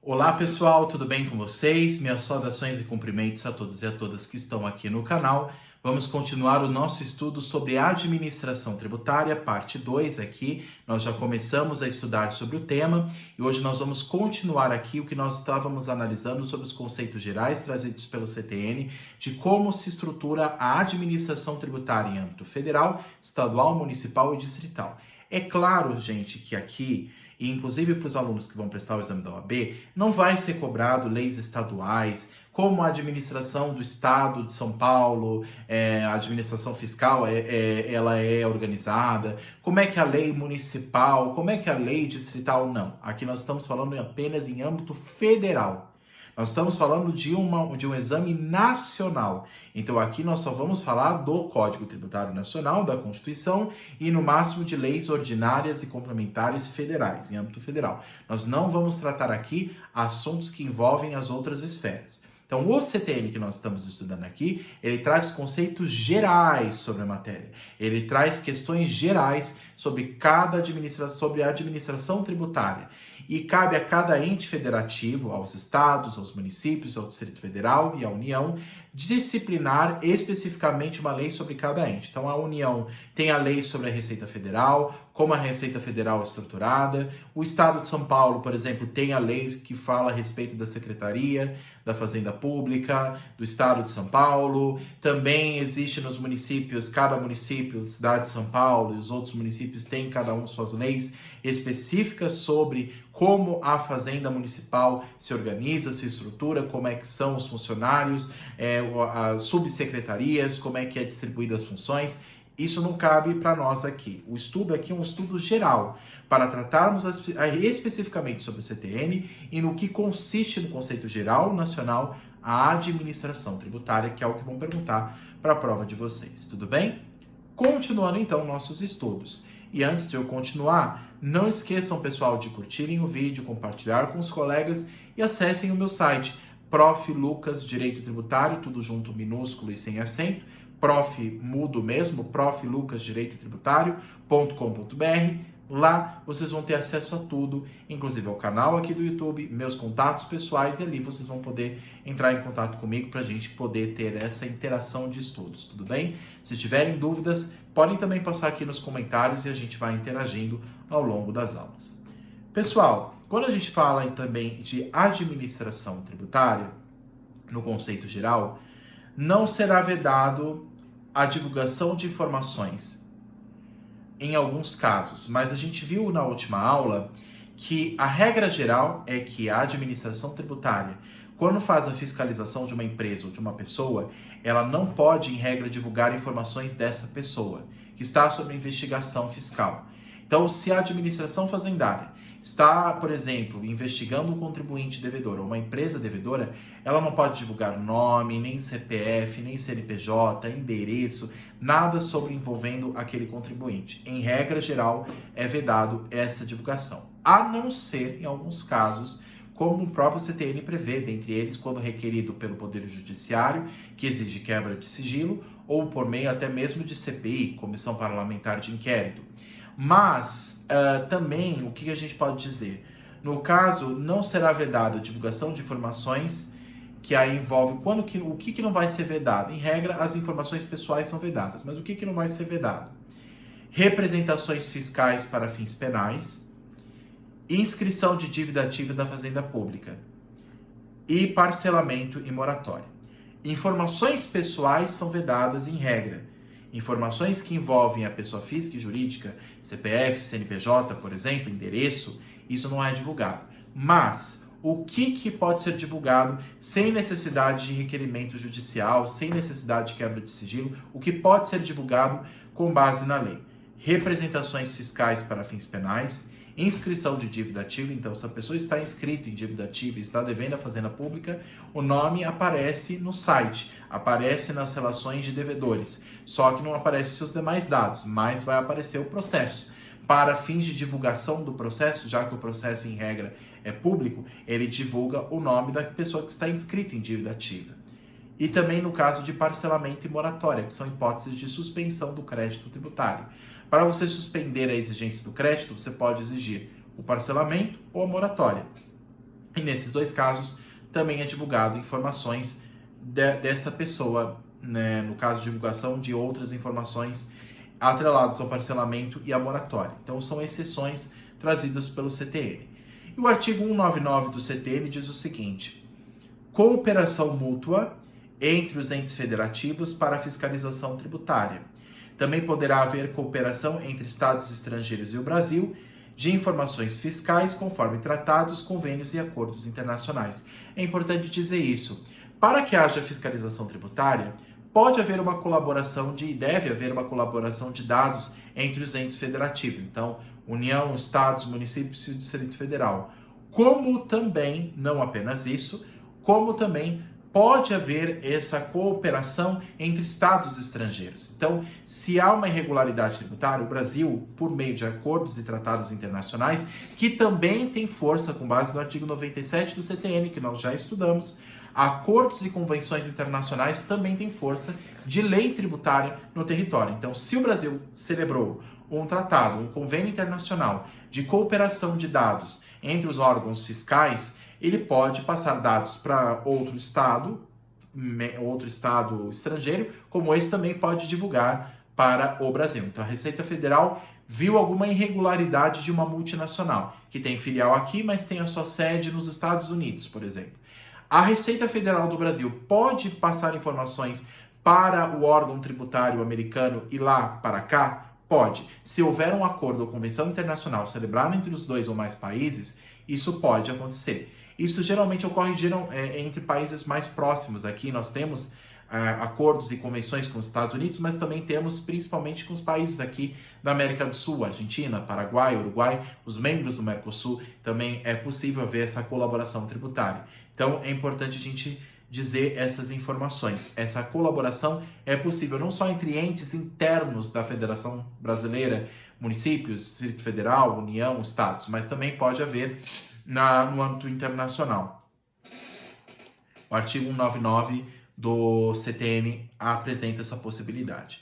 Olá pessoal, tudo bem com vocês? Minhas saudações e cumprimentos a todos e a todas que estão aqui no canal. Vamos continuar o nosso estudo sobre administração tributária, parte 2 aqui. Nós já começamos a estudar sobre o tema e hoje nós vamos continuar aqui o que nós estávamos analisando sobre os conceitos gerais trazidos pelo CTN de como se estrutura a administração tributária em âmbito federal, estadual, municipal e distrital. É claro, gente, que aqui, e inclusive para os alunos que vão prestar o exame da OAB, não vai ser cobrado leis estaduais, como a administração do Estado de São Paulo, a administração fiscal, ela é organizada, como é que a lei municipal, como é que a lei distrital, não. Aqui nós estamos falando apenas em âmbito federal. Nós estamos falando de um exame nacional. Então, aqui nós só vamos falar do Código Tributário Nacional, da Constituição e, no máximo, de leis ordinárias e complementares federais, em âmbito federal. Nós não vamos tratar aqui assuntos que envolvem as outras esferas. Então, o CTN que nós estamos estudando aqui, ele traz conceitos gerais sobre a matéria. Ele traz questões gerais sobre sobre a administração tributária. E cabe a cada ente federativo, aos estados, aos municípios, ao Distrito Federal e à União, disciplinar especificamente uma lei sobre cada ente. Então, a União tem a lei sobre a Receita Federal, como a Receita Federal é estruturada. O Estado de São Paulo, por exemplo, tem a lei que fala a respeito da Secretaria da Fazenda Pública, do Estado de São Paulo. Também existe nos municípios, cada município, cidade de São Paulo e os outros municípios têm cada um suas leis específicas sobre como a Fazenda Municipal se organiza, se estrutura, como é que são os funcionários, as subsecretarias, como é que é distribuída as funções. Isso não cabe para nós aqui. O estudo aqui é um estudo geral, para tratarmos especificamente sobre o CTN e no que consiste no conceito geral nacional a administração tributária, que é o que vão perguntar para a prova de vocês. Tudo bem? Continuando então nossos estudos. E antes de eu continuar, não esqueçam, pessoal, de curtirem o vídeo, compartilhar com os colegas e acessem o meu site, Prof. Lucas Direito Tributário, tudo junto, minúsculo e sem acento, prof. mudo mesmo, proflucasdireitotributário.com.br. Lá vocês vão ter acesso a tudo, inclusive ao canal aqui do YouTube, meus contatos pessoais, e ali vocês vão poder entrar em contato comigo para a gente poder ter essa interação de estudos, tudo bem? Se tiverem dúvidas, podem também passar aqui nos comentários e a gente vai interagindo ao longo das aulas. Pessoal, quando a gente fala também de administração tributária, no conceito geral, não será vedado a divulgação de informações em alguns casos, mas a gente viu na última aula que a regra geral é que a administração tributária, quando faz a fiscalização de uma empresa ou de uma pessoa, ela não pode, em regra, divulgar informações dessa pessoa, que está sob investigação fiscal. Então, se a administração fazendária está, por exemplo, investigando um contribuinte devedor ou uma empresa devedora, ela não pode divulgar nome, nem CPF, nem CNPJ, endereço, nada sobre envolvendo aquele contribuinte. Em regra geral, é vedado essa divulgação, a não ser em alguns casos, como o próprio CTN prevê, dentre eles, quando requerido pelo Poder Judiciário, que exige quebra de sigilo, ou por meio até mesmo de CPI, Comissão Parlamentar de Inquérito. Mas também, o que a gente pode dizer? No caso, não será vedada a divulgação de informações que aí envolve... o que não vai ser vedado? Em regra, as informações pessoais são vedadas, mas o que não vai ser vedado? Representações fiscais para fins penais, inscrição de dívida ativa da Fazenda Pública e parcelamento e moratória. Informações pessoais são vedadas em regra. Informações que envolvem a pessoa física e jurídica, CPF, CNPJ, por exemplo, endereço, isso não é divulgado. Mas o que pode ser divulgado sem necessidade de requerimento judicial, sem necessidade de quebra de sigilo, o que pode ser divulgado com base na lei? Representações fiscais para fins penais, inscrição de dívida ativa. Então, se a pessoa está inscrita em dívida ativa e está devendo à Fazenda Pública, o nome aparece no site, aparece nas relações de devedores, só que não aparece seus demais dados, mas vai aparecer o processo. Para fins de divulgação do processo, já que o processo em regra é público, ele divulga o nome da pessoa que está inscrita em dívida ativa. E também no caso de parcelamento e moratória, que são hipóteses de suspensão do crédito tributário. Para você suspender a exigência do crédito, você pode exigir o parcelamento ou a moratória. E nesses dois casos, também é divulgado informações desta pessoa, né? No caso de divulgação de outras informações atreladas ao parcelamento e à moratória. Então, são exceções trazidas pelo CTN. E o artigo 199 do CTN diz o seguinte: cooperação mútua entre os entes federativos para a fiscalização tributária. Também poderá haver cooperação entre estados estrangeiros e o Brasil de informações fiscais conforme tratados, convênios e acordos internacionais. É importante dizer isso. Para que haja fiscalização tributária, pode haver uma colaboração deve haver uma colaboração de dados entre os entes federativos. Então, União, Estados, municípios e Distrito Federal. Como também, não apenas isso, como também pode haver essa cooperação entre estados estrangeiros. Então, se há uma irregularidade tributária, o Brasil, por meio de acordos e tratados internacionais, que também tem força com base no artigo 97 do CTN, que nós já estudamos, acordos e convenções internacionais também têm força de lei tributária no território. Então, se o Brasil celebrou um tratado, um convênio internacional de cooperação de dados entre os órgãos fiscais, ele pode passar dados para outro estado estrangeiro, como esse também pode divulgar para o Brasil. Então, a Receita Federal viu alguma irregularidade de uma multinacional, que tem filial aqui, mas tem a sua sede nos Estados Unidos, por exemplo. A Receita Federal do Brasil pode passar informações para o órgão tributário americano e lá para cá? Pode. Se houver um acordo ou convenção internacional celebrado entre os dois ou mais países, isso pode acontecer. Isso geralmente ocorre entre países mais próximos. Aqui nós temos acordos e convenções com os Estados Unidos, mas também temos principalmente com os países aqui da América do Sul, Argentina, Paraguai, Uruguai, os membros do Mercosul, também é possível haver essa colaboração tributária. Então é importante a gente dizer essas informações. Essa colaboração é possível não só entre entes internos da Federação Brasileira, municípios, Distrito Federal, União, Estados, mas também pode haver no âmbito internacional. O artigo 199 do CTN apresenta essa possibilidade.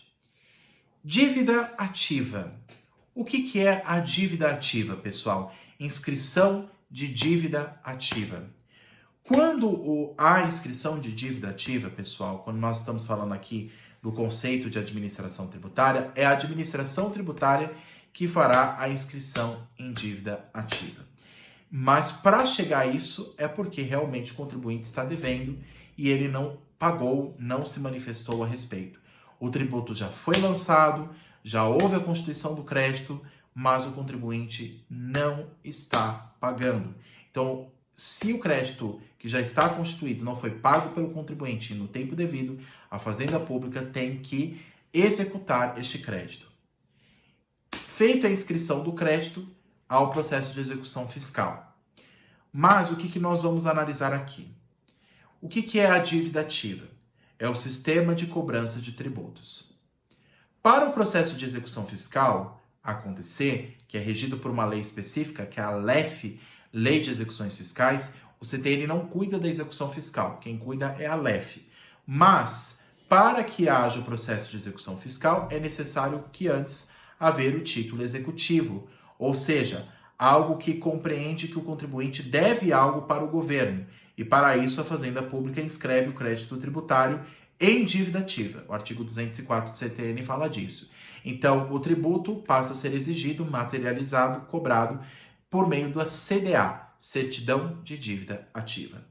Dívida ativa. O que é a dívida ativa, pessoal? Inscrição de dívida ativa. Quando há inscrição de dívida ativa, pessoal, quando nós estamos falando aqui do conceito de administração tributária, é a administração tributária que fará a inscrição em dívida ativa. Mas para chegar a isso é porque realmente o contribuinte está devendo e ele não pagou, não se manifestou a respeito. O tributo já foi lançado, já houve a constituição do crédito, mas o contribuinte não está pagando. Então, se o crédito que já está constituído não foi pago pelo contribuinte no tempo devido, a Fazenda Pública tem que executar este crédito. Feita a inscrição do crédito, ao processo de execução fiscal. Mas o que nós vamos analisar aqui? O que é a dívida ativa? É o sistema de cobrança de tributos. Para o processo de execução fiscal acontecer, que é regido por uma lei específica, que é a LEF, Lei de Execuções Fiscais, o CTN não cuida da execução fiscal, quem cuida é a LEF. Mas, para que haja o processo de execução fiscal, é necessário que antes haver o título executivo, ou seja, algo que compreende que o contribuinte deve algo para o governo, e para isso a Fazenda Pública inscreve o crédito tributário em dívida ativa. O artigo 204 do CTN fala disso. Então, o tributo passa a ser exigido, materializado, cobrado por meio da CDA, Certidão de Dívida Ativa.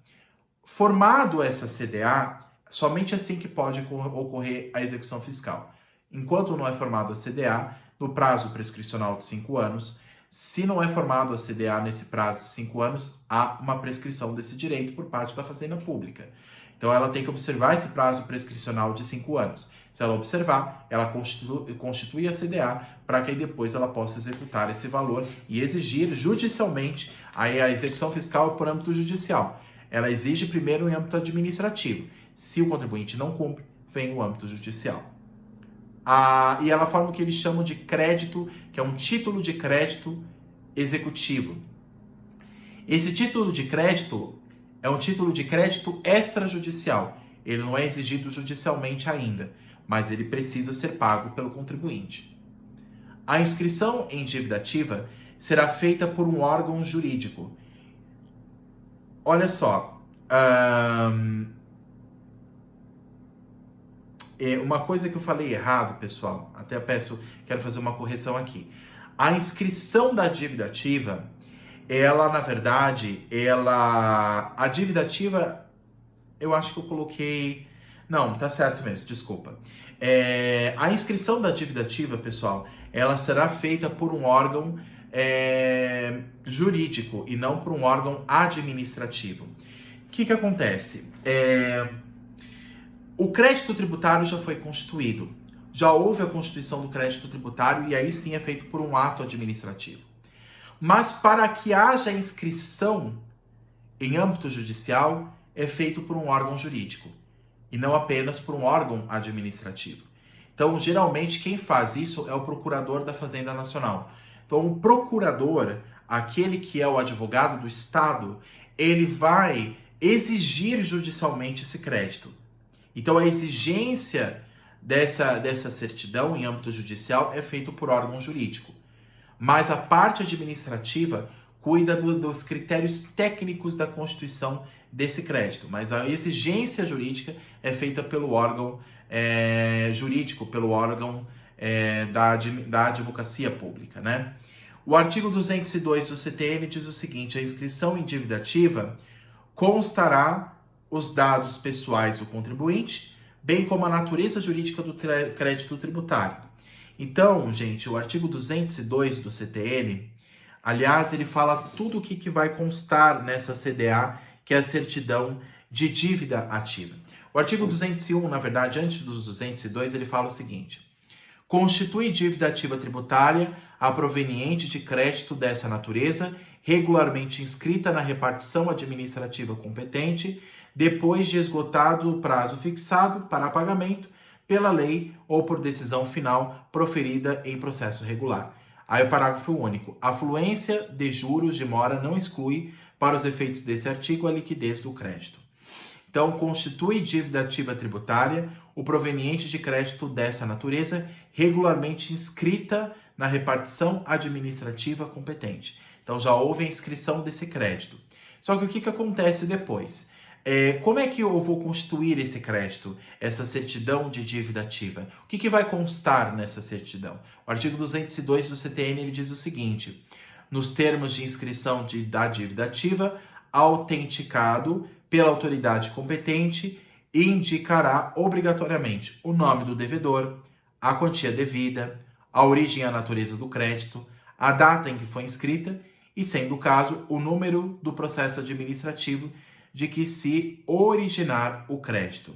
Formado essa CDA, somente assim que pode ocorrer a execução fiscal. Enquanto não é formada a CDA, no prazo prescricional de 5 anos, se não é formado a CDA nesse prazo de 5 anos, há uma prescrição desse direito por parte da Fazenda Pública. Então, ela tem que observar esse prazo prescricional de 5 anos. Se ela observar, ela constitui a CDA para que aí depois ela possa executar esse valor e exigir judicialmente aí a execução fiscal por âmbito judicial. Ela exige primeiro em âmbito administrativo. Se o contribuinte não cumpre, vem o âmbito judicial. E ela forma o que eles chamam de crédito, que é um título de crédito executivo. Esse título de crédito é um título de crédito extrajudicial. Ele não é exigido judicialmente ainda, mas ele precisa ser pago pelo contribuinte. A inscrição em dívida ativa será feita por um órgão jurídico. olha só, uma coisa que eu falei errado, pessoal, até quero fazer uma correção aqui. A inscrição da dívida ativa, ela, na verdade, a dívida ativa, eu acho que eu coloquei, não, tá certo mesmo, desculpa. A inscrição da dívida ativa, pessoal, ela será feita por um órgão jurídico e não por um órgão administrativo. O que acontece? O crédito tributário já foi constituído. Já houve a constituição do crédito tributário e aí sim é feito por um ato administrativo. Mas para que haja inscrição em âmbito judicial, é feito por um órgão jurídico e não apenas por um órgão administrativo. Então, geralmente, quem faz isso é o procurador da Fazenda Nacional. Então, o procurador, aquele que é o advogado do Estado, ele vai exigir judicialmente esse crédito. Então, a exigência dessa certidão em âmbito judicial é feito por órgão jurídico. Mas a parte administrativa cuida dos critérios técnicos da constituição desse crédito. Mas a exigência jurídica é feita pelo órgão jurídico, pelo órgão da advocacia pública, né? O artigo 202 do CTN diz o seguinte: a inscrição em dívida ativa constará os dados pessoais do contribuinte, bem como a natureza jurídica do crédito tributário. Então, gente, o artigo 202 do CTN, aliás, ele fala tudo o que vai constar nessa CDA, que é a certidão de dívida ativa. O artigo 201, na verdade, antes dos 202, ele fala o seguinte: constitui dívida ativa tributária a proveniente de crédito dessa natureza, regularmente inscrita na repartição administrativa competente, depois de esgotado o prazo fixado para pagamento pela lei ou por decisão final proferida em processo regular. Aí o parágrafo único. A fluência de juros de mora não exclui, para os efeitos desse artigo, a liquidez do crédito. Então, constitui dívida ativa tributária o proveniente de crédito dessa natureza, regularmente inscrita na repartição administrativa competente. Então, já houve a inscrição desse crédito. Só que o que acontece depois? Como é que eu vou constituir esse crédito, essa certidão de dívida ativa? O que vai constar nessa certidão? O artigo 202 do CTN ele diz o seguinte: nos termos de inscrição da dívida ativa, autenticado pela autoridade competente, indicará obrigatoriamente o nome do devedor, a quantia devida, a origem e a natureza do crédito, a data em que foi inscrita e, sendo o caso, o número do processo administrativo de que se originar o crédito.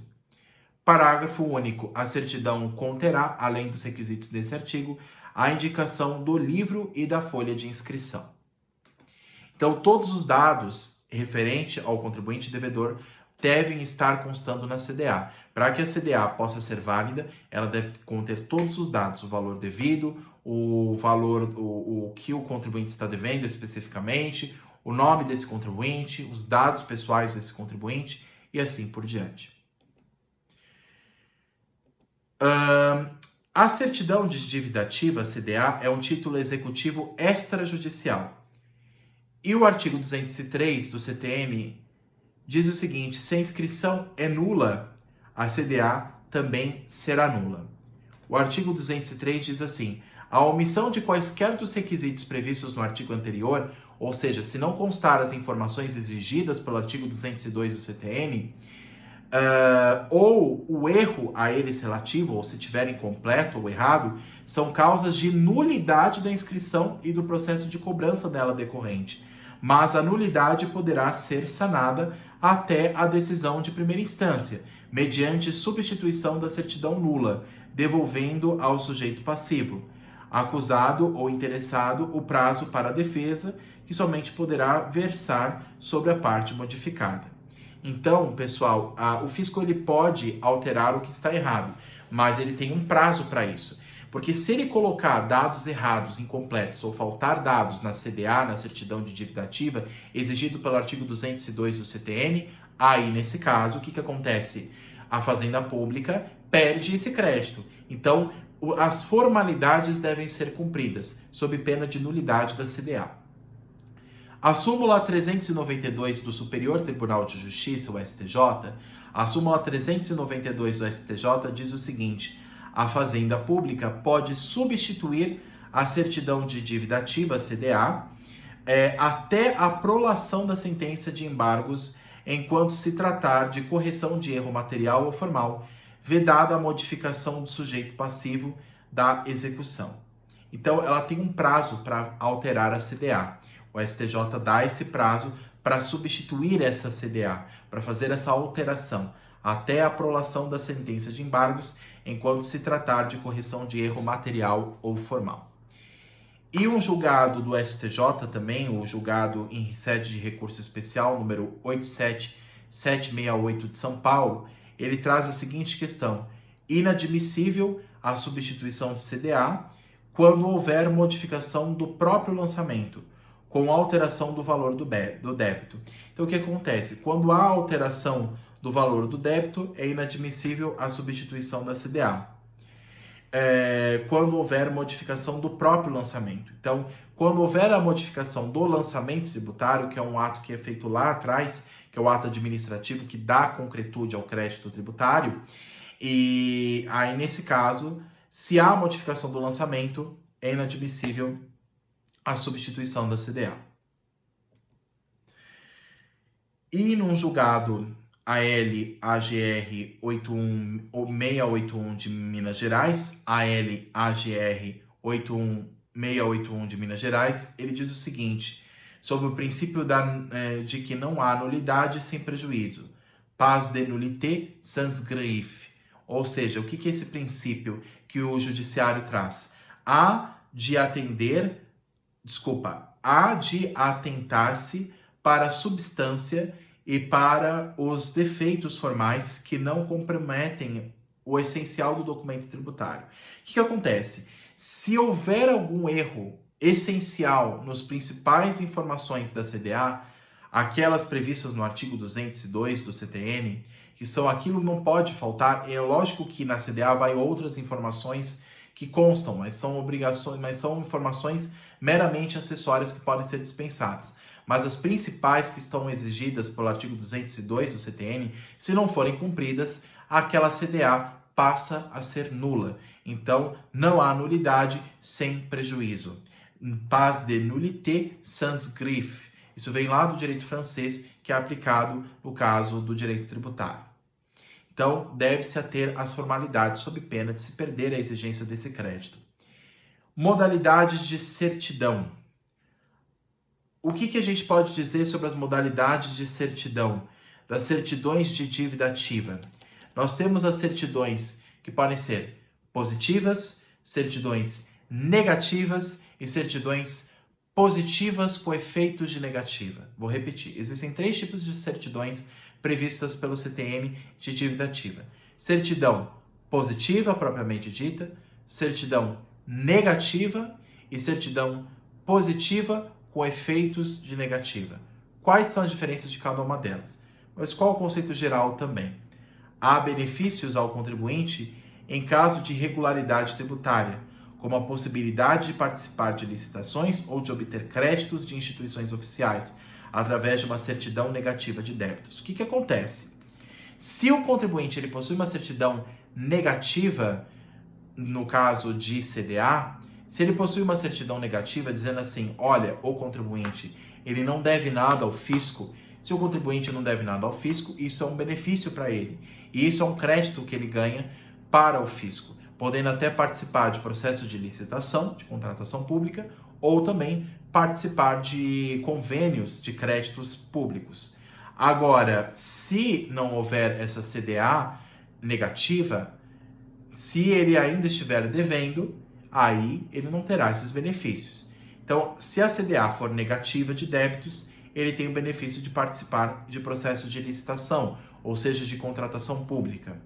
Parágrafo único. A certidão conterá, além dos requisitos desse artigo, a indicação do livro e da folha de inscrição. Então, todos os dados referentes ao contribuinte devedor devem estar constando na CDA. Para que a CDA possa ser válida, ela deve conter todos os dados, o valor devido, o valor, o que o contribuinte está devendo especificamente, o nome desse contribuinte, os dados pessoais desse contribuinte e assim por diante. A certidão de dívida ativa, CDA, é um título executivo extrajudicial. E o artigo 203 do CTN diz o seguinte: se a inscrição é nula, a CDA também será nula. O artigo 203 diz assim: a omissão de quaisquer dos requisitos previstos no artigo anterior, ou seja, se não constar as informações exigidas pelo artigo 202 do CTN, ou o erro a eles relativo, ou se tiver incompleto ou errado, são causas de nulidade da inscrição e do processo de cobrança dela decorrente. Mas a nulidade poderá ser sanada até a decisão de primeira instância, mediante substituição da certidão nula, devolvendo ao sujeito passivo, acusado ou interessado, o prazo para a defesa, que somente poderá versar sobre a parte modificada. Então, pessoal, o fisco ele pode alterar o que está errado, mas ele tem um prazo para isso. Porque se ele colocar dados errados, incompletos, ou faltar dados na CDA, na certidão de dívida ativa, exigido pelo artigo 202 do CTN, aí, nesse caso, o que acontece? A Fazenda Pública perde esse crédito. Então, as formalidades devem ser cumpridas, sob pena de nulidade da CDA. A súmula 392 do Superior Tribunal de Justiça, o STJ, a súmula 392 do STJ diz o seguinte: a Fazenda Pública pode substituir a certidão de dívida ativa, CDA, até a prolação da sentença de embargos, enquanto se tratar de correção de erro material ou formal, vedada a modificação do sujeito passivo da execução. Então, ela tem um prazo para alterar a CDA. O STJ dá esse prazo para substituir essa CDA, para fazer essa alteração, até a prolação da sentença de embargos, enquanto se tratar de correção de erro material ou formal. E um julgado do STJ também, o julgado em sede de recurso especial, número 87768 de São Paulo, ele traz a seguinte questão: inadmissível a substituição de CDA quando houver modificação do próprio lançamento, com alteração do valor do débito. Então, o que acontece? Quando há alteração do valor do débito, é inadmissível a substituição da CDA. Quando houver modificação do próprio lançamento. Então, quando houver a modificação do lançamento tributário, que é um ato que é feito lá atrás, que é o ato administrativo que dá concretude ao crédito tributário, e aí, nesse caso, se há modificação do lançamento, é inadmissível a substituição da CDA. E num julgado AL-AGR 681 de Minas Gerais, AL-AGR 81681 de Minas Gerais, ele diz o seguinte, sobre o princípio de que não há nulidade sem prejuízo, pas de nullité sans greffe. Ou seja, o que é esse princípio que o judiciário traz? Há de atentar-se para a substância e para os defeitos formais que não comprometem o essencial do documento tributário. O que acontece? Se houver algum erro essencial nos principais informações da CDA, aquelas previstas no artigo 202 do CTN, que são aquilo que não pode faltar, é lógico que na CDA vai outras informações que constam, mas são informações meramente acessórias que podem ser dispensadas. Mas as principais que estão exigidas pelo artigo 202 do CTN, se não forem cumpridas, aquela CDA passa a ser nula. Então, não há nulidade sem prejuízo. Pas de nullité sans greffe. Isso vem lá do direito francês, que é aplicado no caso do direito tributário. Então, deve-se ater às formalidades sob pena de se perder a exigência desse crédito. Modalidades de certidão. O que a gente pode dizer sobre as modalidades de certidão, das certidões de dívida ativa? Nós temos as certidões que podem ser positivas, certidões negativas e certidões positivas com efeitos de negativa. Vou repetir, existem 3 tipos de certidões previstas pelo CTN de dívida ativa. Certidão positiva, propriamente dita, certidão negativa e certidão positiva com efeitos de negativa. Quais são as diferenças de cada uma delas? Mas qual o conceito geral também? Há benefícios ao contribuinte em caso de irregularidade tributária, como a possibilidade de participar de licitações ou de obter créditos de instituições oficiais, através de uma certidão negativa de débitos. O que acontece? Se o contribuinte ele possui uma certidão negativa, no caso de CDA, se ele possui uma certidão negativa dizendo assim, olha, o contribuinte ele não deve nada ao fisco, se o contribuinte não deve nada ao fisco, isso é um benefício para ele. E isso é um crédito que ele ganha para o fisco, podendo até participar de processo de licitação, de contratação pública, ou também participar de convênios de créditos públicos. Agora, se não houver essa CDA negativa, se ele ainda estiver devendo, aí ele não terá esses benefícios. Então, se a CDA for negativa de débitos, ele tem o benefício de participar de processo de licitação, ou seja, de contratação pública.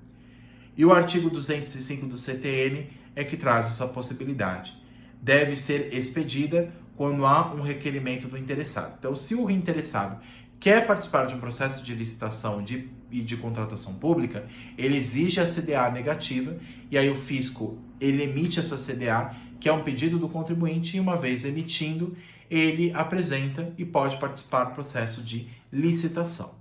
E o artigo 205 do CTN é que traz essa possibilidade. Deve ser expedida quando há um requerimento do interessado. Então, se o interessado quer participar de um processo de licitação e de contratação pública, ele exige a CDA negativa e aí o fisco ele emite essa CDA, que é um pedido do contribuinte, e uma vez emitindo, ele apresenta e pode participar do processo de licitação.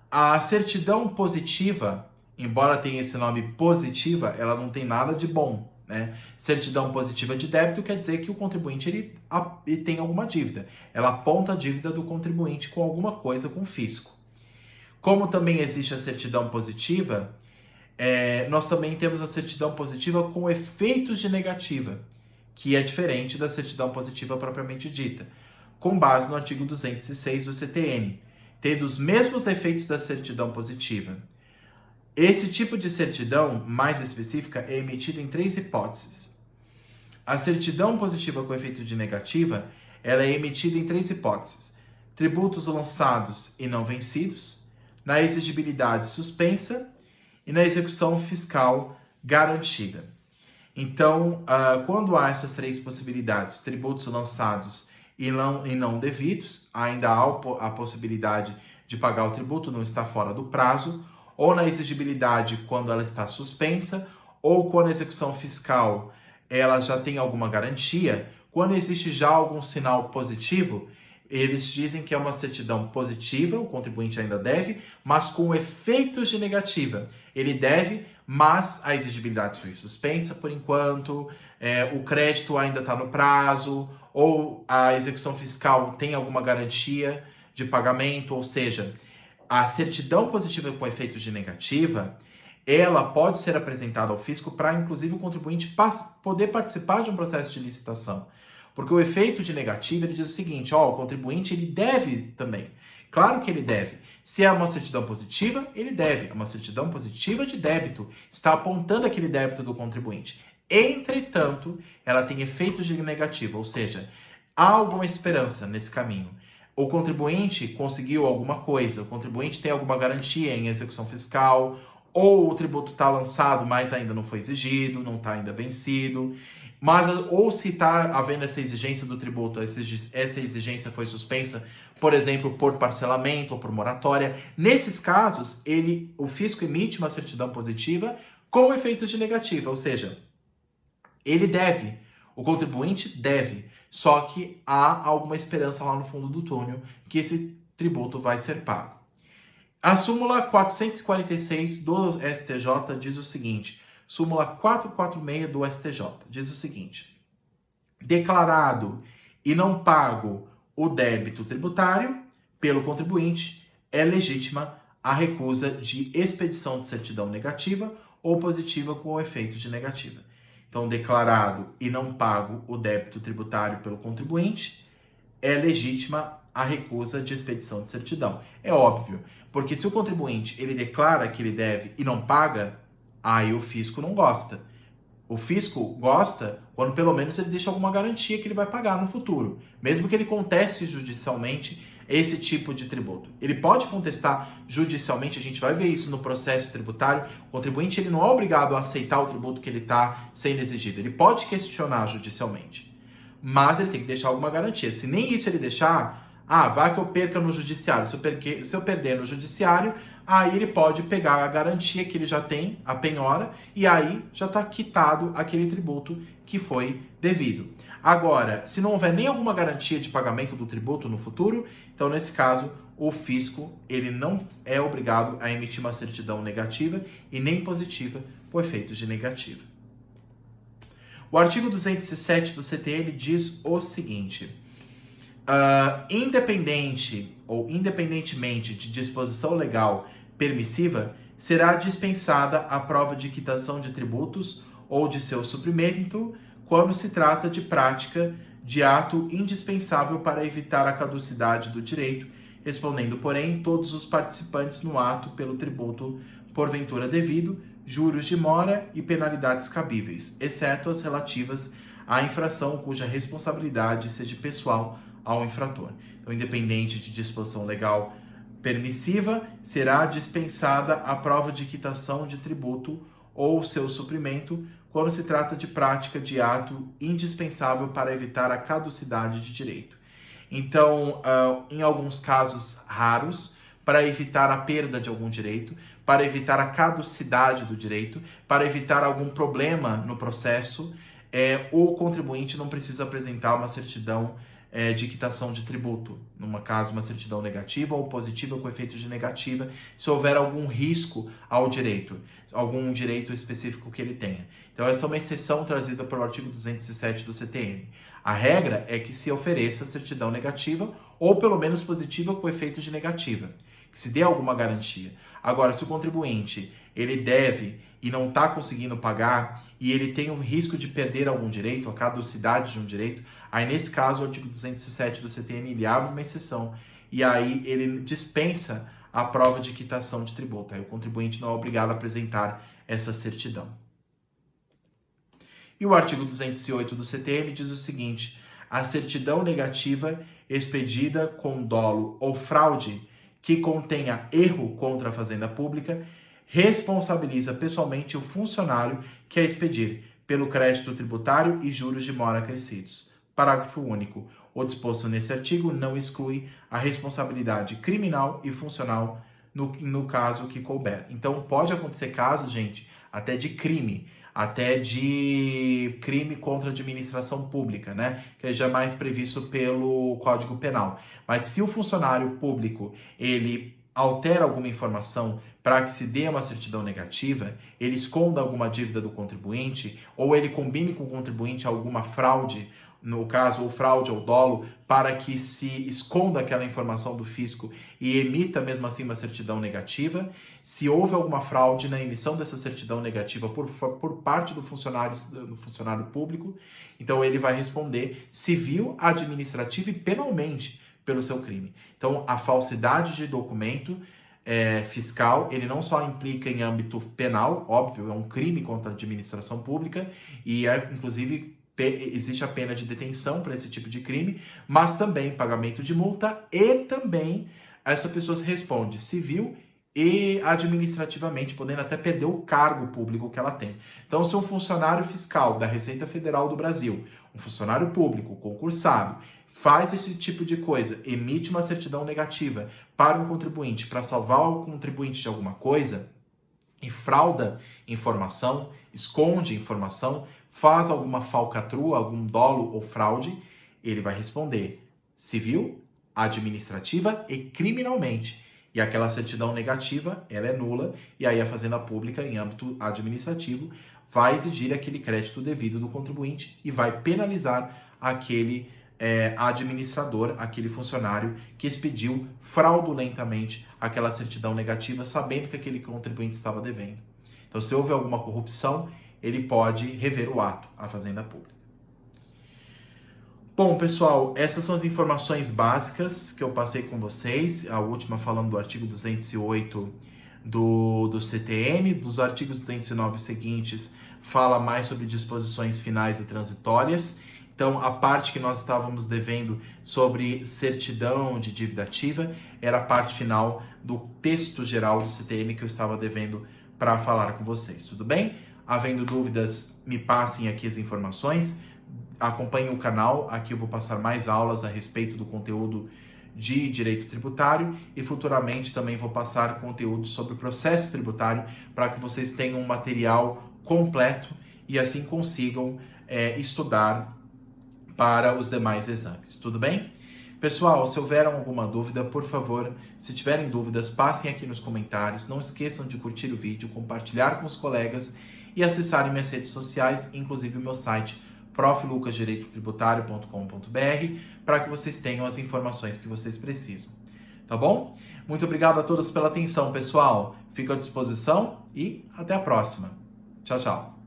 A certidão positiva, embora tenha esse nome positiva, ela não tem nada de bom, né? Certidão positiva de débito quer dizer que o contribuinte ele tem alguma dívida. Ela aponta a dívida do contribuinte com alguma coisa com o fisco. Como também existe a certidão positiva, nós também temos a certidão positiva com efeitos de negativa, que é diferente da certidão positiva propriamente dita, com base no artigo 206 do CTN, tendo os mesmos efeitos da certidão positiva. Esse tipo de certidão mais específica é emitida em 3 hipóteses. A certidão positiva com efeito de negativa, ela é emitida em 3 hipóteses: tributos lançados e não vencidos, na exigibilidade suspensa e na execução fiscal garantida. Então, quando há essas 3 possibilidades, tributos lançados e não devidos, ainda há a possibilidade de pagar o tributo, não está fora do prazo, ou na exigibilidade quando ela está suspensa, ou quando a execução fiscal ela já tem alguma garantia. Quando existe já algum sinal positivo, eles dizem que é uma certidão positiva, o contribuinte ainda deve, mas com efeitos de negativa. Ele deve, mas a exigibilidade foi suspensa por enquanto, o crédito ainda está no prazo, ou a execução fiscal tem alguma garantia de pagamento, ou seja, a certidão positiva com efeitos de negativa, ela pode ser apresentada ao fisco para, inclusive, o contribuinte poder participar de um processo de licitação. Porque o efeito de negativa, ele diz o seguinte, o contribuinte ele deve também. Claro que ele deve. Se é uma certidão positiva, ele deve. É uma certidão positiva de débito. Está apontando aquele débito do contribuinte. Entretanto, ela tem efeitos de negativa, ou seja, há alguma esperança nesse caminho. O contribuinte conseguiu alguma coisa, o contribuinte tem alguma garantia em execução fiscal, ou o tributo está lançado, mas ainda não foi exigido, não está ainda vencido, ou se está havendo essa exigência do tributo, essa exigência foi suspensa, por exemplo, por parcelamento ou por moratória. Nesses casos, o fisco emite uma certidão positiva com efeitos de negativa, ou seja, ele deve, o contribuinte deve, só que há alguma esperança lá no fundo do túnel que esse tributo vai ser pago. A súmula 446 do STJ diz o seguinte, súmula 446 do STJ diz o seguinte: declarado e não pago o débito tributário pelo contribuinte, é legítima a recusa de expedição de certidão negativa ou positiva com efeito de negativa. Então, declarado e não pago o débito tributário pelo contribuinte, é legítima a recusa de expedição de certidão. É óbvio, porque se o contribuinte ele declara que ele deve e não paga, aí o fisco não gosta. O fisco gosta quando pelo menos ele deixa alguma garantia que ele vai pagar no futuro, mesmo que ele conteste judicialmente esse tipo de tributo. Ele pode contestar judicialmente, a gente vai ver isso no processo tributário. O contribuinte ele não é obrigado a aceitar o tributo que ele está sendo exigido. Ele pode questionar judicialmente, mas ele tem que deixar alguma garantia. Se nem isso ele deixar, vai que eu perca no judiciário. Se eu perder no judiciário, aí ele pode pegar a garantia que ele já tem, a penhora, e aí já está quitado aquele tributo que foi devido. Agora, se não houver nem alguma garantia de pagamento do tributo no futuro, então nesse caso o fisco ele não é obrigado a emitir uma certidão negativa e nem positiva com efeitos de negativa. O artigo 207 do CTN diz o seguinte: independentemente de disposição legal permissiva, será dispensada a prova de quitação de tributos ou de seu suprimento quando se trata de prática de ato indispensável para evitar a caducidade do direito, respondendo, porém, todos os participantes no ato pelo tributo porventura devido, juros de mora e penalidades cabíveis, exceto as relativas à infração cuja responsabilidade seja pessoal ao infrator. Então, independente de disposição legal permissiva, será dispensada a prova de quitação de tributo ou seu suprimento quando se trata de prática de ato indispensável para evitar a caducidade de direito. Então, em alguns casos raros, para evitar a perda de algum direito, para evitar a caducidade do direito, para evitar algum problema no processo, o contribuinte não precisa apresentar uma certidão de quitação de tributo, numa caso uma certidão negativa ou positiva com efeito de negativa, se houver algum risco ao direito, algum direito específico que ele tenha. Então essa é uma exceção trazida pelo artigo 207 do CTN. A regra é que se ofereça certidão negativa ou pelo menos positiva com efeito de negativa, que se dê alguma garantia. Agora, se o contribuinte ele deve e não está conseguindo pagar e ele tem o risco de perder algum direito, a caducidade de um direito, aí nesse caso o artigo 207 do CTN ele abre uma exceção e aí ele dispensa a prova de quitação de tributo. Aí o contribuinte não é obrigado a apresentar essa certidão. E o artigo 208 do CTN diz o seguinte: a certidão negativa expedida com dolo ou fraude que contenha erro contra a fazenda pública responsabiliza pessoalmente o funcionário que a expedir pelo crédito tributário e juros de mora acrescidos. Parágrafo único. O disposto nesse artigo não exclui a responsabilidade criminal e funcional no caso que couber. Então, pode acontecer casos, gente, até de crime contra a administração pública, né? Que é jamais previsto pelo Código Penal. Mas se o funcionário público, ele altera alguma informação para que se dê uma certidão negativa, ele esconda alguma dívida do contribuinte, ou ele combine com o contribuinte alguma fraude, no caso, ou fraude ou dolo, para que se esconda aquela informação do fisco e emita mesmo assim uma certidão negativa. Se houve alguma fraude na emissão dessa certidão negativa por parte do funcionário público, então ele vai responder civil, administrativo e penalmente pelo seu crime. Então, a falsidade de documento fiscal, ele não só implica em âmbito penal, óbvio, é um crime contra a administração pública e inclusive existe a pena de detenção para esse tipo de crime, mas também pagamento de multa e também essa pessoa se responde civil e administrativamente, podendo até perder o cargo público que ela tem. Então, se um funcionário fiscal da Receita Federal do Brasil, um funcionário público concursado, faz esse tipo de coisa, emite uma certidão negativa para um contribuinte, para salvar o contribuinte de alguma coisa, e frauda informação, esconde informação, faz alguma falcatrua, algum dolo ou fraude, ele vai responder civil, administrativa e criminalmente. E aquela certidão negativa, ela é nula, e aí a Fazenda Pública, em âmbito administrativo, vai exigir aquele crédito devido do contribuinte e vai penalizar aquele administrador, aquele funcionário que expediu fraudulentamente aquela certidão negativa, sabendo que aquele contribuinte estava devendo. Então, se houve alguma corrupção, ele pode rever o ato à Fazenda Pública. Bom, pessoal, essas são as informações básicas que eu passei com vocês. A última falando do artigo 208 do CTN, dos artigos 209 seguintes fala mais sobre disposições finais e transitórias. Então, a parte que nós estávamos devendo sobre certidão de dívida ativa era a parte final do texto geral do CTN que eu estava devendo para falar com vocês, tudo bem? Havendo dúvidas, me passem aqui as informações. Acompanhem o canal, aqui eu vou passar mais aulas a respeito do conteúdo de direito tributário e futuramente também vou passar conteúdo sobre o processo tributário para que vocês tenham um material completo e assim consigam estudar para os demais exames, tudo bem? Pessoal, se houver alguma dúvida, por favor, se tiverem dúvidas, passem aqui nos comentários. Não esqueçam de curtir o vídeo, compartilhar com os colegas e acessarem minhas redes sociais, inclusive o meu site proflucasdireitotributário.com.br, para que vocês tenham as informações que vocês precisam. Tá bom? Muito obrigado a todos pela atenção, pessoal. Fico à disposição e até a próxima. Tchau, tchau.